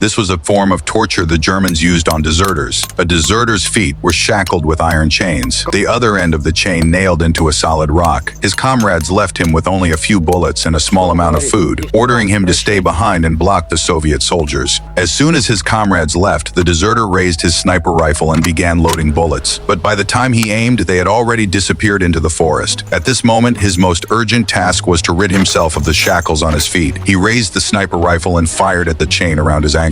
This was a form of torture the Germans used on deserters. A deserter's feet were shackled with iron chains, the other end of the chain nailed into a solid rock. His comrades left him with only a few bullets and a small amount of food, ordering him to stay behind and block the Soviet soldiers. As soon as his comrades left, the deserter raised his sniper rifle and began loading bullets. But by the time he aimed, they had already disappeared into the forest. At this moment, his most urgent task was to rid himself of the shackles on his feet. He raised the sniper rifle and fired at the chain around his ankle.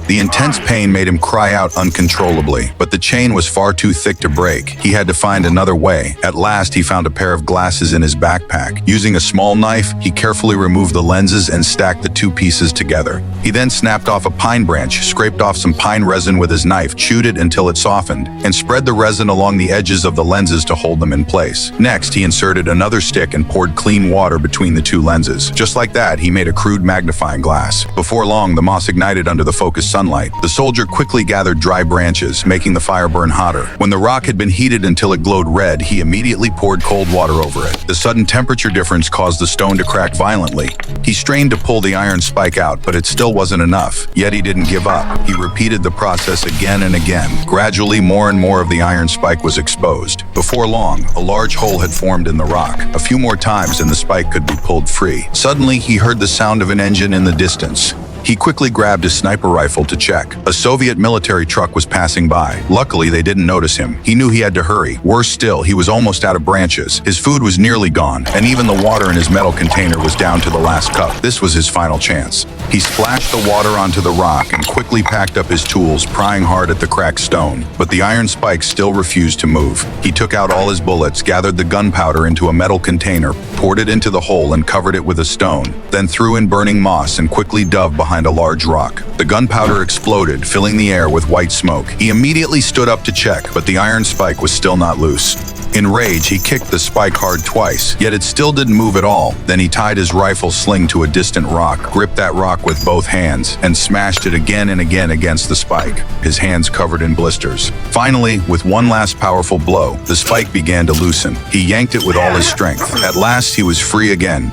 The intense pain made him cry out uncontrollably, but the chain was far too thick to break. He had to find another way. At last, he found a pair of glasses in his backpack. Using a small knife, he carefully removed the lenses and stacked the two pieces together. He then snapped off a pine branch, scraped off some pine resin with his knife, chewed it until it softened, and spread the resin along the edges of the lenses to hold them in place. Next, he inserted another stick and poured clean water between the two lenses. Just like that, he made a crude magnifying glass. Before long, the moss ignited under the focused sunlight. The soldier quickly gathered dry branches, making the fire burn hotter. When the rock had been heated until it glowed red, he immediately poured cold water over it. The sudden temperature difference caused the stone to crack violently. He strained to pull the iron spike out, but it still wasn't enough. Yet he didn't give up. He repeated the process again and again. Gradually, more and more of the iron spike was exposed. Before long, a large hole had formed in the rock. A few more times and the spike could be pulled free. Suddenly, he heard the sound of an engine in the distance. He quickly grabbed his sniper rifle to check. A Soviet military truck was passing by. Luckily, they didn't notice him. He knew he had to hurry. Worse still, he was almost out of branches. His food was nearly gone, and even the water in his metal container was down to the last cup. This was his final chance. He splashed the water onto the rock and quickly packed up his tools, prying hard at the cracked stone. But the iron spike still refused to move. He took out all his bullets, gathered the gunpowder into a metal container, poured it into the hole and covered it with a stone, then threw in burning moss and quickly dove behind a large rock. The gunpowder exploded, filling the air with white smoke. He immediately stood up to check, but the iron spike was still not loose. In rage, he kicked the spike hard twice, yet it still didn't move at all. Then he tied his rifle sling to a distant rock, gripped that rock with both hands, and smashed it again and again against the spike, his hands covered in blisters. Finally, with one last powerful blow, the spike began to loosen. He yanked it with all his strength. At last, he was free again.